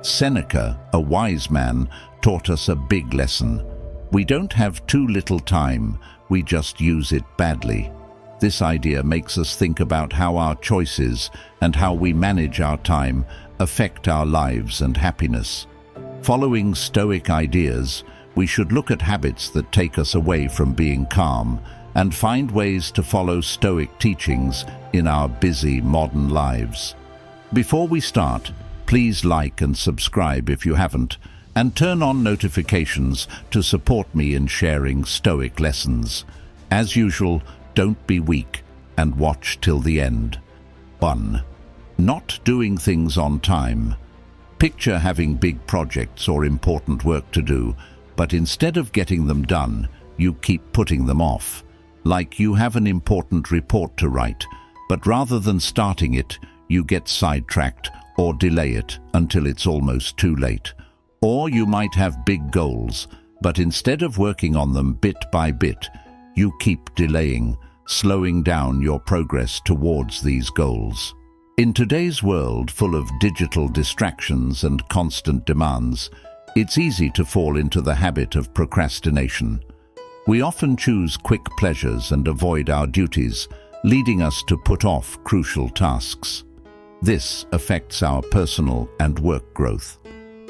Seneca, a wise man, taught us a big lesson. We don't have too little time, we just use it badly. This idea makes us think about how our choices and how we manage our time affect our lives and happiness. Following Stoic ideas, we should look at habits that take us away from being calm and find ways to follow Stoic teachings in our busy modern lives. Before we start, please like and subscribe if you haven't, and turn on notifications to support me in sharing Stoic lessons. As usual, don't be weak and watch till the end. 1. Not doing things on time. Picture having big projects or important work to do, but instead of getting them done, you keep putting them off. Like you have an important report to write, but rather than starting it, you get sidetracked or delay it until it's almost too late. Or you might have big goals, but instead of working on them bit by bit, you keep delaying, slowing down your progress towards these goals. In today's world full of digital distractions and constant demands, it's easy to fall into the habit of procrastination. We often choose quick pleasures and avoid our duties, leading us to put off crucial tasks. This affects our personal and work growth.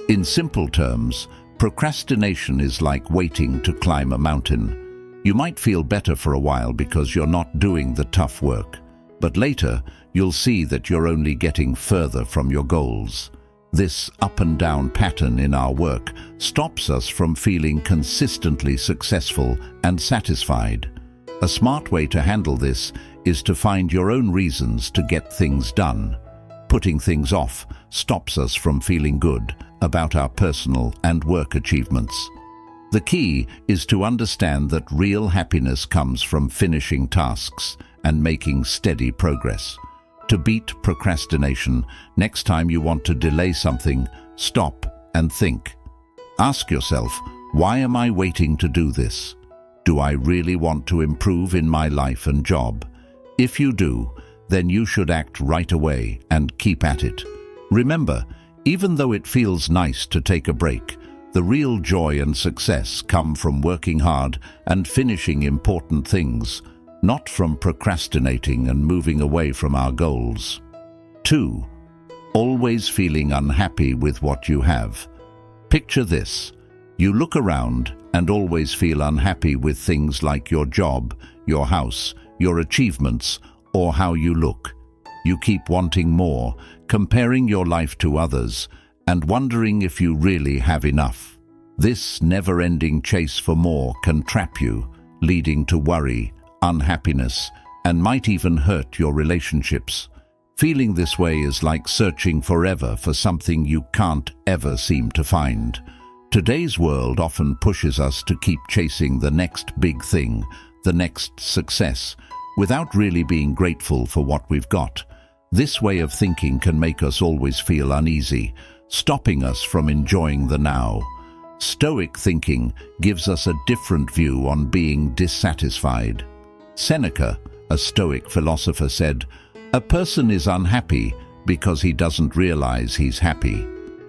In simple terms, procrastination is like waiting to climb a mountain. You might feel better for a while because you're not doing the tough work, but later you'll see that you're only getting further from your goals. This up and down pattern in our work stops us from feeling consistently successful and satisfied. A smart way to handle this is to find your own reasons to get things done. Putting things off stops us from feeling good about our personal and work achievements. The key is to understand that real happiness comes from finishing tasks and making steady progress. To beat procrastination, next time you want to delay something, stop and think. Ask yourself, why am I waiting to do this? Do I really want to improve in my life and job? If you do, then you should act right away and keep at it. Remember, even though it feels nice to take a break, the real joy and success come from working hard and finishing important things, not from procrastinating and moving away from our goals. 2. Always feeling unhappy with what you have. Picture this. You look around and always feel unhappy with things like your job, your house, your achievements, or how you look. You keep wanting more, comparing your life to others, and wondering if you really have enough. This never-ending chase for more can trap you, leading to worry, unhappiness, and might even hurt your relationships. Feeling this way is like searching forever for something you can't ever seem to find. Today's world often pushes us to keep chasing the next big thing, the next success, without really being grateful for what we've got. This way of thinking can make us always feel uneasy, stopping us from enjoying the now. Stoic thinking gives us a different view on being dissatisfied. Seneca, a Stoic philosopher, said, "A person is unhappy because he doesn't realize he's happy."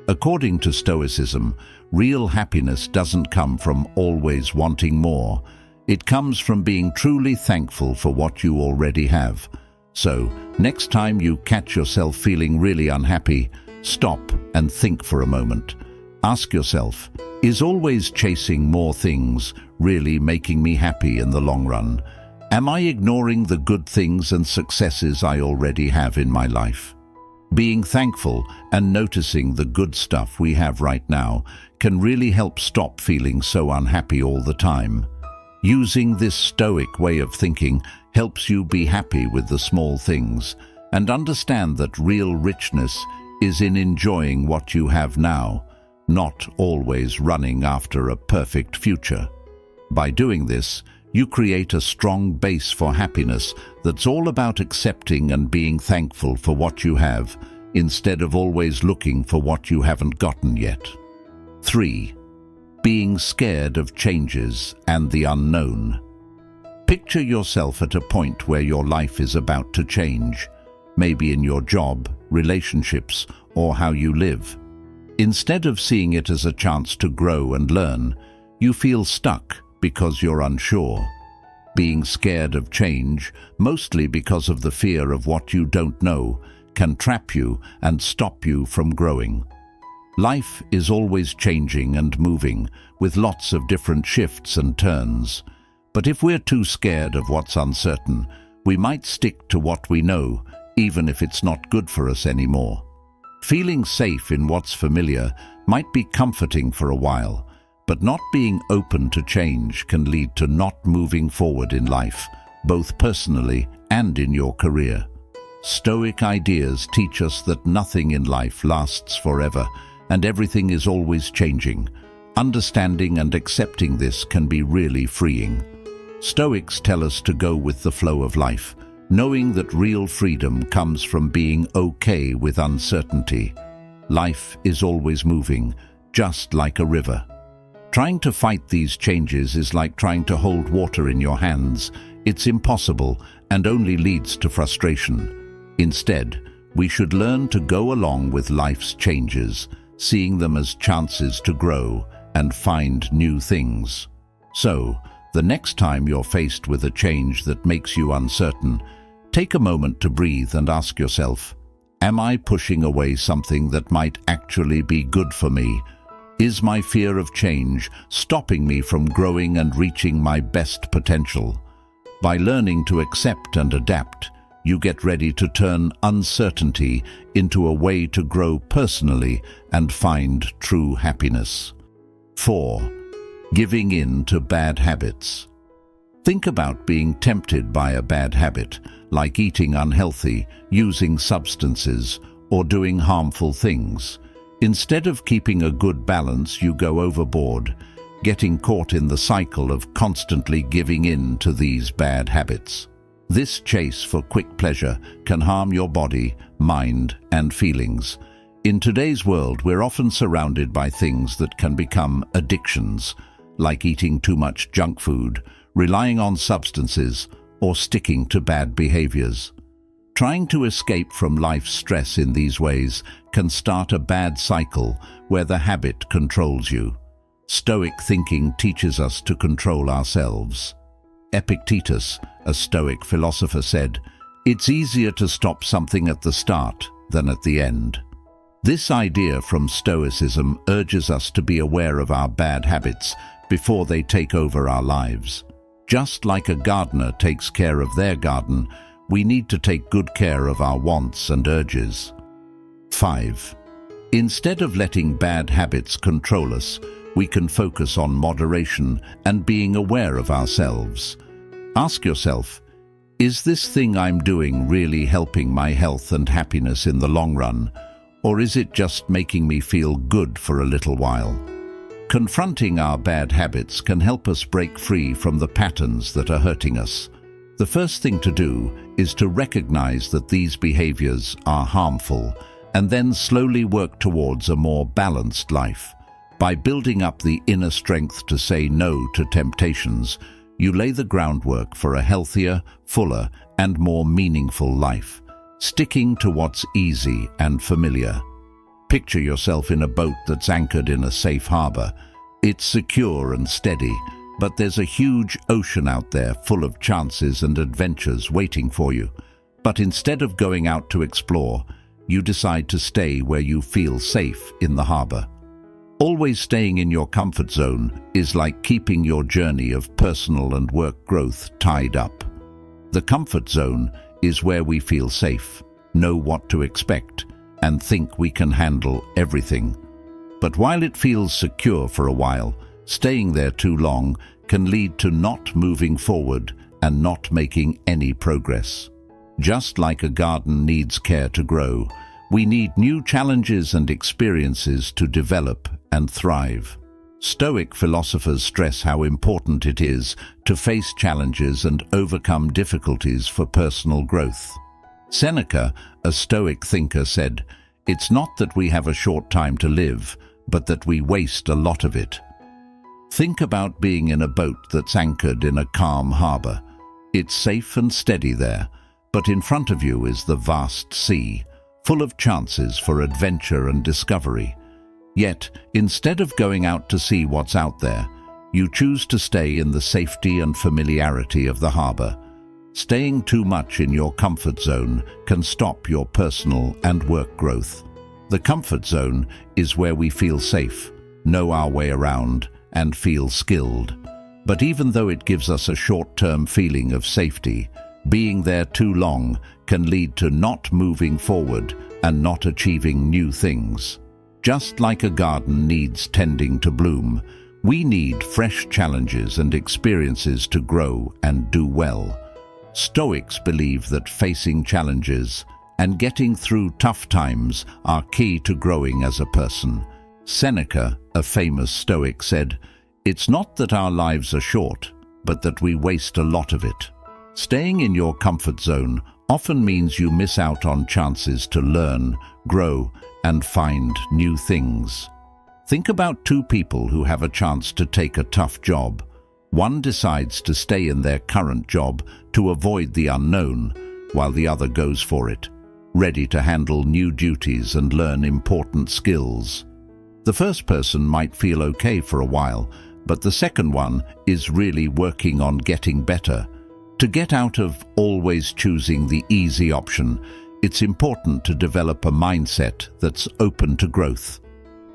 According to Stoicism, real happiness doesn't come from always wanting more. It comes from being truly thankful for what you already have. So, next time you catch yourself feeling really unhappy, stop and think for a moment. Ask yourself, is always chasing more things really making me happy in the long run? Am I ignoring the good things and successes I already have in my life? Being thankful and noticing the good stuff we have right now can really help stop feeling so unhappy all the time. Using this Stoic way of thinking helps you be happy with the small things and understand that real richness is in enjoying what you have now, not always running after a perfect future. By doing this, you create a strong base for happiness that's all about accepting and being thankful for what you have, instead of always looking for what you haven't gotten yet. 3. Being scared of changes and the unknown. Picture yourself at a point where your life is about to change, maybe in your job, relationships, or how you live. Instead of seeing it as a chance to grow and learn, you feel stuck because you're unsure. Being scared of change, mostly because of the fear of what you don't know, can trap you and stop you from growing. Life is always changing and moving, with lots of different shifts and turns. But if we're too scared of what's uncertain, we might stick to what we know, even if it's not good for us anymore. Feeling safe in what's familiar might be comforting for a while, but not being open to change can lead to not moving forward in life, both personally and in your career. Stoic ideas teach us that nothing in life lasts forever, and everything is always changing. Understanding and accepting this can be really freeing. Stoics tell us to go with the flow of life, knowing that real freedom comes from being okay with uncertainty. Life is always moving, just like a river. Trying to fight these changes is like trying to hold water in your hands. It's impossible and only leads to frustration. Instead, we should learn to go along with life's changes, seeing them as chances to grow and find new things. So, the next time you're faced with a change that makes you uncertain, take a moment to breathe and ask yourself, am I pushing away something that might actually be good for me? Is my fear of change stopping me from growing and reaching my best potential? By learning to accept and adapt, you get ready to turn uncertainty into a way to grow personally and find true happiness. 4. Giving in to bad habits. Think about being tempted by a bad habit, like eating unhealthy, using substances, or doing harmful things. Instead of keeping a good balance, you go overboard, getting caught in the cycle of constantly giving in to these bad habits. This chase for quick pleasure can harm your body, mind, and feelings. In today's world, we're often surrounded by things that can become addictions, like eating too much junk food, relying on substances, or sticking to bad behaviors. Trying to escape from life's stress in these ways can start a bad cycle where the habit controls you. Stoic thinking teaches us to control ourselves. Epictetus, a Stoic philosopher, said, "It's easier to stop something at the start than at the end." This idea from Stoicism urges us to be aware of our bad habits before they take over our lives. Just like a gardener takes care of their garden, we need to take good care of our wants and urges. 5. Instead of letting bad habits control us, we can focus on moderation and being aware of ourselves. Ask yourself, is this thing I'm doing really helping my health and happiness in the long run, or is it just making me feel good for a little while? Confronting our bad habits can help us break free from the patterns that are hurting us. The first thing to do is to recognize that these behaviors are harmful and then slowly work towards a more balanced life. By building up the inner strength to say no to temptations, you lay the groundwork for a healthier, fuller, and more meaningful life, sticking to what's easy and familiar. Picture yourself in a boat that's anchored in a safe harbor. It's secure and steady, but there's a huge ocean out there full of chances and adventures waiting for you. But instead of going out to explore, you decide to stay where you feel safe in the harbor. Always staying in your comfort zone is like keeping your journey of personal and work growth tied up. The comfort zone is where we feel safe, know what to expect, and think we can handle everything. But while it feels secure for a while, staying there too long can lead to not moving forward and not making any progress. Just like a garden needs care to grow, we need new challenges and experiences to develop and thrive. Stoic philosophers stress how important it is to face challenges and overcome difficulties for personal growth. Seneca, a Stoic thinker, said, "It's not that we have a short time to live, but that we waste a lot of it." Think about being in a boat that's anchored in a calm harbor. It's safe and steady there, but in front of you is the vast sea, full of chances for adventure and discovery. Yet, instead of going out to see what's out there, you choose to stay in the safety and familiarity of the harbor. Staying too much in your comfort zone can stop your personal and work growth. The comfort zone is where we feel safe, know our way around, and feel skilled. But even though it gives us a short-term feeling of safety, being there too long can lead to not moving forward and not achieving new things. Just like a garden needs tending to bloom, we need fresh challenges and experiences to grow and do well. Stoics believe that facing challenges and getting through tough times are key to growing as a person. Seneca, a famous Stoic, said, "It's not that our lives are short, but that we waste a lot of it." Staying in your comfort zone often means you miss out on chances to learn, grow, and find new things. Think about two people who have a chance to take a tough job. One decides to stay in their current job to avoid the unknown, while the other goes for it, ready to handle new duties and learn important skills. The first person might feel okay for a while, but the second one is really working on getting better. To get out of always choosing the easy option, it's important to develop a mindset that's open to growth.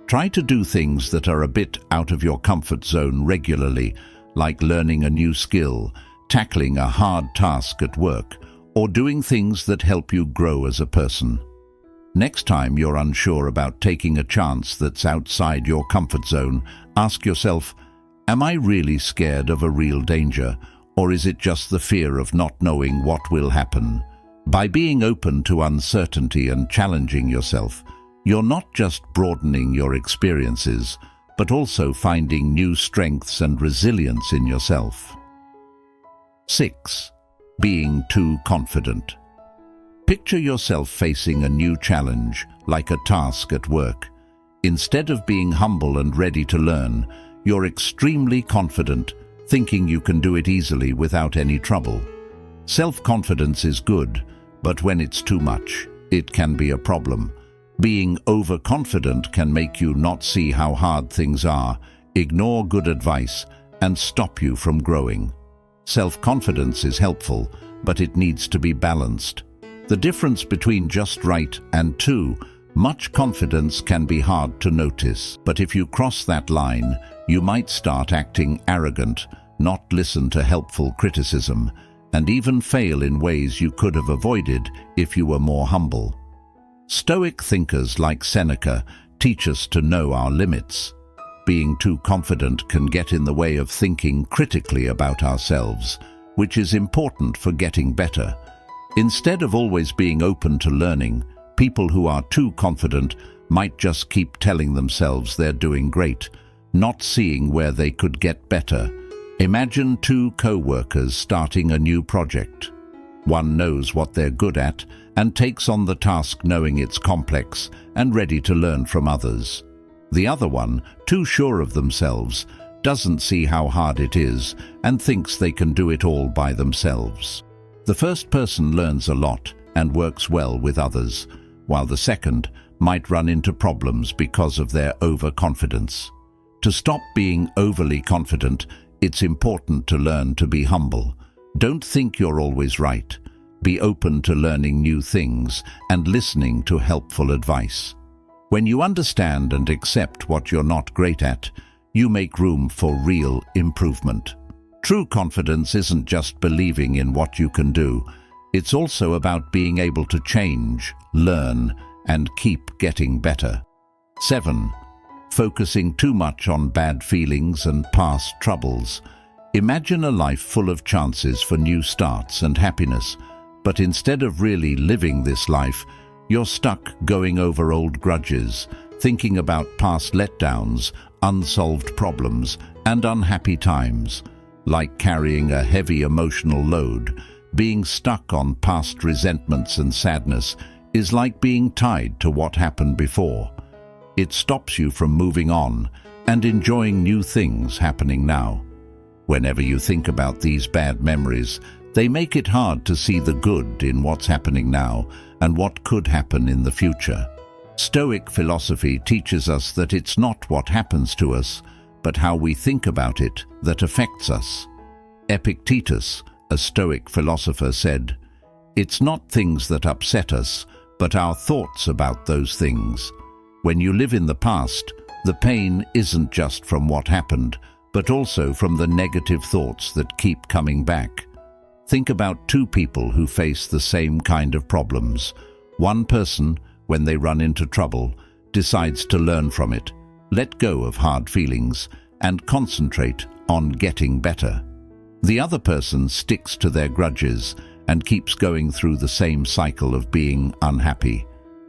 Try to do things that are a bit out of your comfort zone regularly, like learning a new skill, tackling a hard task at work, or doing things that help you grow as a person. Next time you're unsure about taking a chance that's outside your comfort zone, ask yourself, am I really scared of a real danger, or is it just the fear of not knowing what will happen? By being open to uncertainty and challenging yourself, you're not just broadening your experiences, but also finding new strengths and resilience in yourself. 6. Being too confident. Picture yourself facing a new challenge, like a task at work. Instead of being humble and ready to learn, you're extremely confident, thinking you can do it easily without any trouble. Self-confidence is good, but when it's too much, it can be a problem. Being overconfident can make you not see how hard things are, ignore good advice, and stop you from growing. Self-confidence is helpful, but it needs to be balanced. The difference between just right and too much confidence can be hard to notice, but if you cross that line, you might start acting arrogant, not listen to helpful criticism, and even fail in ways you could have avoided if you were more humble. Stoic thinkers like Seneca teach us to know our limits. Being too confident can get in the way of thinking critically about ourselves, which is important for getting better. Instead of always being open to learning, people who are too confident might just keep telling themselves they're doing great, not seeing where they could get better. Imagine two co-workers starting a new project. One knows what they're good at and takes on the task knowing it's complex and ready to learn from others. The other one, too sure of themselves, doesn't see how hard it is and thinks they can do it all by themselves. The first person learns a lot and works well with others, while the second might run into problems because of their overconfidence. To stop being overly confident, it's important to learn to be humble. Don't think you're always right. Be open to learning new things and listening to helpful advice. When you understand and accept what you're not great at, you make room for real improvement. True confidence isn't just believing in what you can do. It's also about being able to change, learn, and keep getting better. 7. Focusing too much on bad feelings and past troubles. Imagine a life full of chances for new starts and happiness, but instead of really living this life, you're stuck going over old grudges, thinking about past letdowns, unsolved problems, and unhappy times. Like carrying a heavy emotional load, being stuck on past resentments and sadness is like being tied to what happened before. It stops you from moving on and enjoying new things happening now. Whenever you think about these bad memories, they make it hard to see the good in what's happening now and what could happen in the future. Stoic philosophy teaches us that it's not what happens to us, but how we think about it that affects us. Epictetus, a Stoic philosopher, said, "It's not things that upset us, but our thoughts about those things." When you live in the past, the pain isn't just from what happened, but also from the negative thoughts that keep coming back. Think about two people who face the same kind of problems. One person, when they run into trouble, decides to learn from it, let go of hard feelings, and concentrate on getting better. The other person sticks to their grudges and keeps going through the same cycle of being unhappy.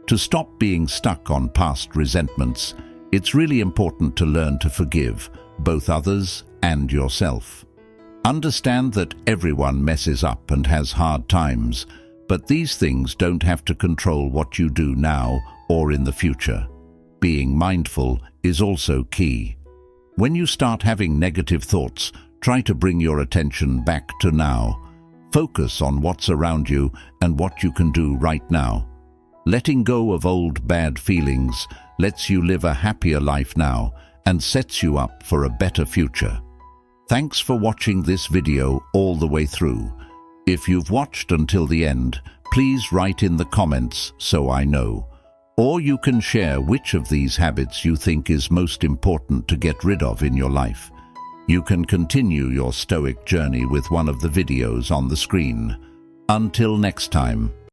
To stop being stuck on past resentments, it's really important to learn to forgive both others and yourself. Understand that everyone messes up and has hard times, but these things don't have to control what you do now or in the future. Being mindful is also key. When you start having negative thoughts, try to bring your attention back to now. Focus on what's around you and what you can do right now. Letting go of old bad feelings lets you live a happier life now and sets you up for a better future. Thanks for watching this video all the way through. If you've watched until the end, please write in the comments so I know. Or you can share which of these habits you think is most important to get rid of in your life. You can continue your Stoic journey with one of the videos on the screen. Until next time.